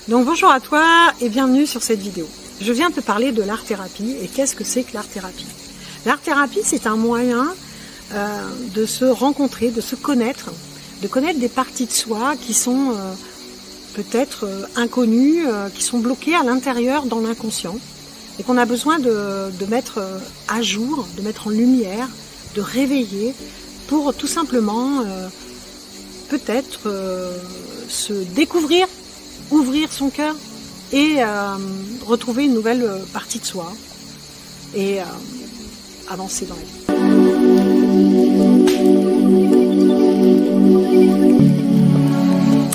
Donc bonjour à toi et bienvenue sur cette vidéo. Je viens te parler de l'art-thérapie et qu'est-ce que c'est que l'art-thérapie? L'art-thérapie, c'est un moyen de se rencontrer, de se connaître, de connaître des parties de soi qui sont peut-être inconnues, qui sont bloquées à l'intérieur dans l'inconscient et qu'on a besoin de mettre à jour, de mettre en lumière, de réveiller pour tout simplement peut-être se découvrir, ouvrir son cœur et retrouver une nouvelle partie de soi et avancer dans la vie.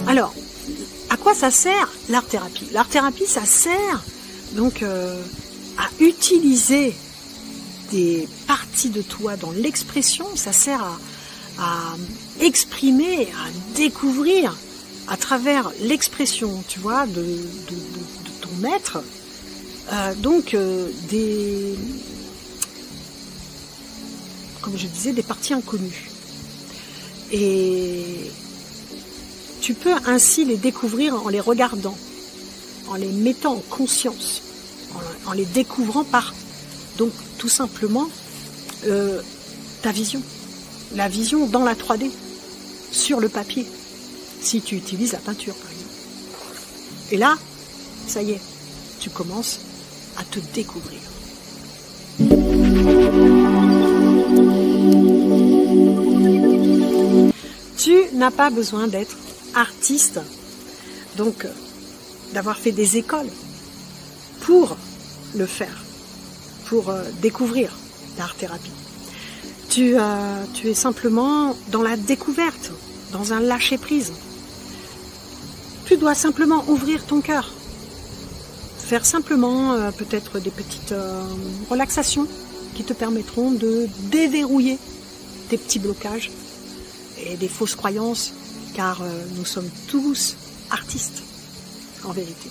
Alors, à quoi ça sert l'art-thérapie? L'art-thérapie, ça sert donc à utiliser des parties de toi dans l'expression, ça sert à exprimer, à découvrir à travers l'expression, tu vois, de ton être, comme je disais, des parties inconnues. Et tu peux ainsi les découvrir en les regardant, en les mettant en conscience, en les découvrant par, donc tout simplement, ta vision. La vision dans la 3D, sur le papier, si tu utilises la peinture par exemple. Et là, ça y est, tu commences à te découvrir. Tu n'as pas besoin d'être artiste, donc d'avoir fait des écoles pour le faire, pour découvrir l'art-thérapie. Tu es simplement dans la découverte, dans un lâcher-prise. Tu dois simplement ouvrir ton cœur, faire simplement peut-être des petites relaxations qui te permettront de déverrouiller tes petits blocages et des fausses croyances, car nous sommes tous artistes, en vérité.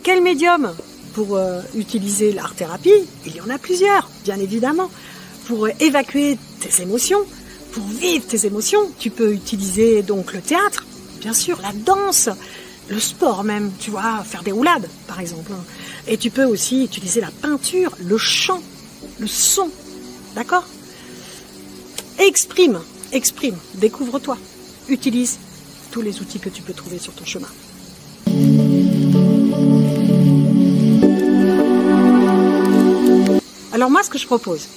Quel médium pour utiliser l'art-thérapie? Il y en a plusieurs, bien évidemment. Pour évacuer tes émotions, pour vivre tes émotions, tu peux utiliser donc le théâtre, bien sûr, la danse, le sport même, tu vois, faire des roulades, par exemple. Et tu peux aussi utiliser la peinture, le chant, le son, d'accord? Exprime, découvre-toi, utilise tous les outils que tu peux trouver sur ton chemin. Alors moi, ce que je propose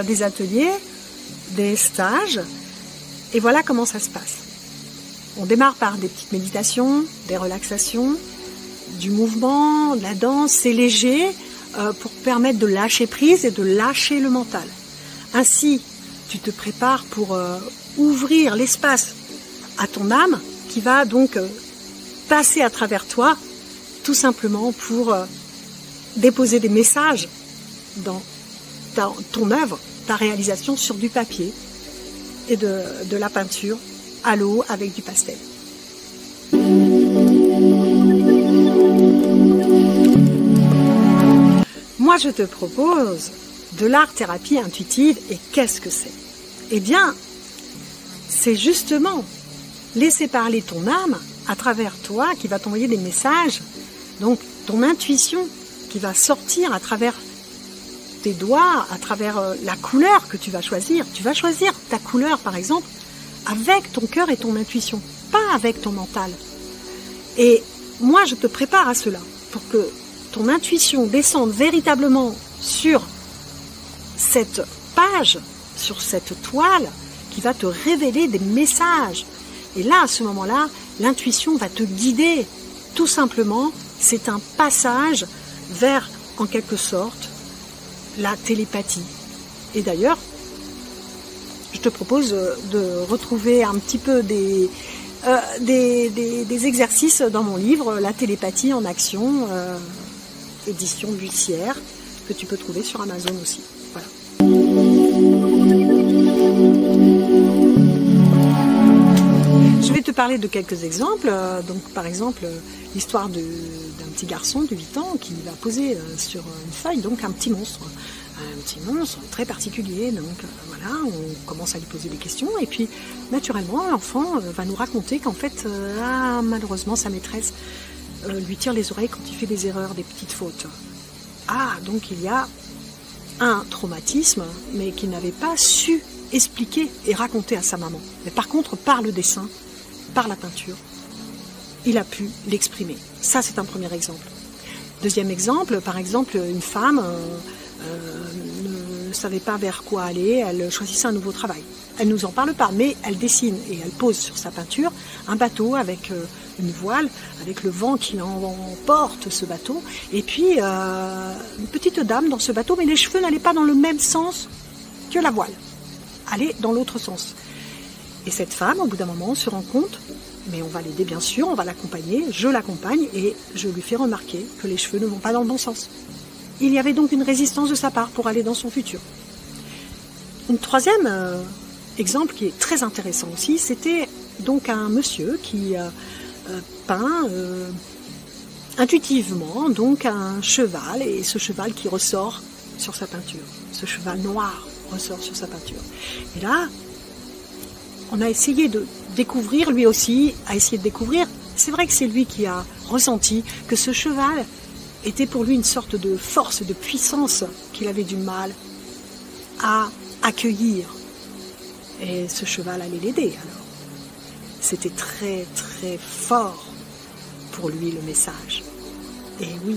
des ateliers, des stages, et voilà comment ça se passe. On démarre par des petites méditations, des relaxations, du mouvement, de la danse, c'est léger, pour permettre de lâcher prise et de lâcher le mental. Ainsi, tu te prépares pour ouvrir l'espace à ton âme, qui va donc passer à travers toi, tout simplement pour déposer des messages dans ton œuvre, ta réalisation sur du papier et de la peinture à l'eau avec du pastel. Moi, je te propose de l'art-thérapie intuitive. Et qu'est-ce que c'est? Eh bien, c'est justement laisser parler ton âme à travers toi qui va t'envoyer des messages. Donc, ton intuition qui va sortir à travers tes doigts, à travers la couleur que tu vas choisir. Tu vas choisir ta couleur, par exemple, avec ton cœur et ton intuition, pas avec ton mental. Et moi, je te prépare à cela, pour que ton intuition descende véritablement sur cette page, sur cette toile, qui va te révéler des messages. Et là, à ce moment-là, l'intuition va te guider. Tout simplement, c'est un passage vers, en quelque sorte, la télépathie. Et d'ailleurs, je te propose de retrouver un petit peu des exercices dans mon livre, La télépathie en action, édition Bussière, que tu peux trouver sur Amazon aussi. Voilà. Je vais te parler de quelques exemples. Donc, par exemple, l'histoire d'un petit garçon de 8 ans qui va poser sur une feuille donc un petit monstre. Un sentiments sont très particuliers. Donc voilà, on commence à lui poser des questions et puis naturellement l'enfant va nous raconter qu'en fait malheureusement sa maîtresse lui tire les oreilles quand il fait des erreurs, des petites fautes. Ah, donc il y a un traumatisme, mais qu'il n'avait pas su expliquer et raconter à sa maman. Mais par contre, par le dessin, par la peinture, il a pu l'exprimer. Ça, c'est un premier exemple. Deuxième exemple, par exemple, une femme ne savait pas vers quoi aller, elle choisissait un nouveau travail. Elle ne nous en parle pas, mais elle dessine et elle pose sur sa peinture un bateau avec une voile, avec le vent qui emporte ce bateau, et puis une petite dame dans ce bateau, mais les cheveux n'allaient pas dans le même sens que la voile, allaient dans l'autre sens. Et cette femme, au bout d'un moment, se rend compte, mais on va l'aider bien sûr, on va l'accompagner, je l'accompagne et je lui fais remarquer que les cheveux ne vont pas dans le bon sens. Il y avait donc une résistance de sa part pour aller dans son futur. Une troisième exemple qui est très intéressant aussi, c'était donc un monsieur qui peint intuitivement donc un cheval, et ce cheval qui ressort sur sa peinture, ce cheval noir ressort sur sa peinture. Et là, on a essayé de découvrir, lui aussi a essayé de découvrir. C'est vrai que c'est lui qui a ressenti que ce cheval était pour lui une sorte de force, de puissance qu'il avait du mal à accueillir. Et ce cheval allait l'aider alors. C'était très très fort pour lui le message. Et oui.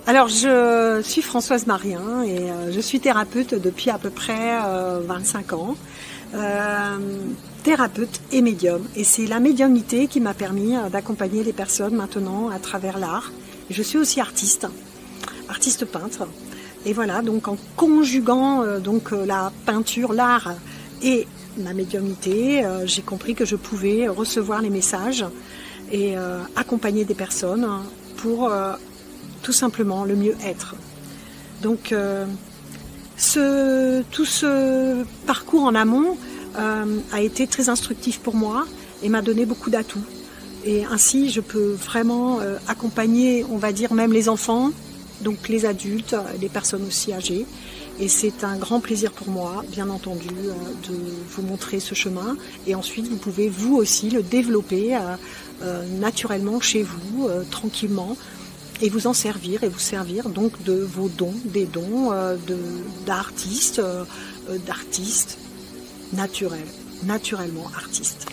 Alors je suis Françoise Marien et je suis thérapeute depuis à peu près 25 ans. Thérapeute et médium. Et c'est la médiumnité qui m'a permis d'accompagner les personnes maintenant à travers l'art. Je suis aussi artiste peintre. Et voilà, donc en conjuguant la peinture, l'art et ma médiumnité, j'ai compris que je pouvais recevoir les messages et accompagner des personnes pour tout simplement le mieux être. Donc tout ce parcours en amont a été très instructif pour moi et m'a donné beaucoup d'atouts. Et ainsi, je peux vraiment accompagner, on va dire, même les enfants, donc les adultes, les personnes aussi âgées. Et c'est un grand plaisir pour moi, bien entendu, de vous montrer ce chemin. Et ensuite, vous pouvez, vous aussi, le développer naturellement chez vous, tranquillement, et vous en servir, et vous servir donc de vos dons, des dons d'artistes, naturellement artistes.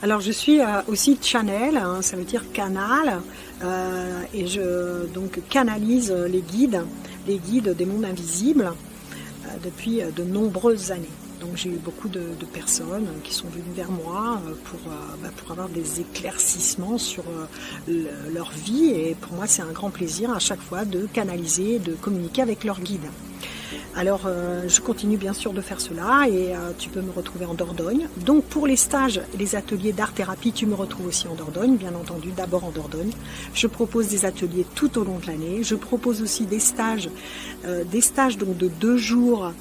Alors je suis aussi channel, ça veut dire canal, et je donc canalise les guides des mondes invisibles depuis de nombreuses années. Donc j'ai eu beaucoup de personnes qui sont venues vers moi pour avoir des éclaircissements sur leur vie, et pour moi c'est un grand plaisir à chaque fois de canaliser, de communiquer avec leurs guides. Alors je continue bien sûr de faire cela, et tu peux me retrouver en Dordogne. Donc pour les stages, les ateliers d'art-thérapie, tu me retrouves aussi en Dordogne, bien entendu, d'abord en Dordogne. Je propose des ateliers tout au long de l'année. Je propose aussi des stages donc de 2 jours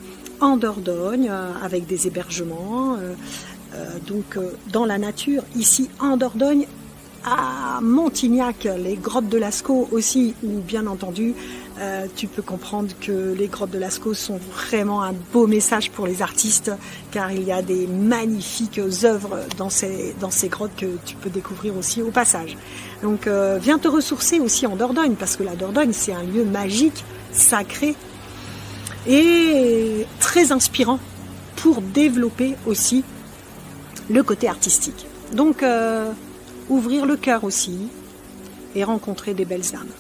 en Dordogne, avec des hébergements, dans la nature, ici en Dordogne, à Montignac, les grottes de Lascaux aussi, où bien entendu tu peux comprendre que les grottes de Lascaux sont vraiment un beau message pour les artistes, car il y a des magnifiques œuvres dans ces grottes que tu peux découvrir aussi au passage. Donc viens te ressourcer aussi en Dordogne, parce que la Dordogne c'est un lieu magique, sacré et très inspirant pour développer aussi le côté artistique. Donc ouvrir le cœur aussi et rencontrer des belles âmes.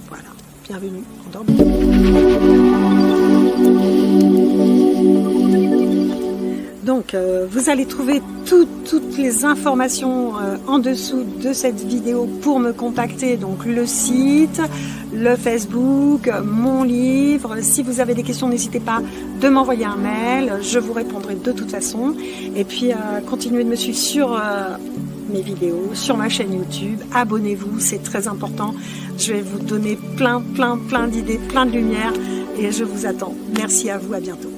Voilà, bienvenue en Dordogne. Donc vous allez trouver toutes les informations en dessous de cette vidéo pour me contacter, donc le site, le Facebook, mon livre. Si vous avez des questions, n'hésitez pas de m'envoyer un mail, je vous répondrai de toute façon. Et puis continuez de me suivre sur mes vidéos, sur ma chaîne YouTube, abonnez-vous, c'est très important. Je vais vous donner plein d'idées, plein de lumière, et je vous attends. Merci à vous, à bientôt.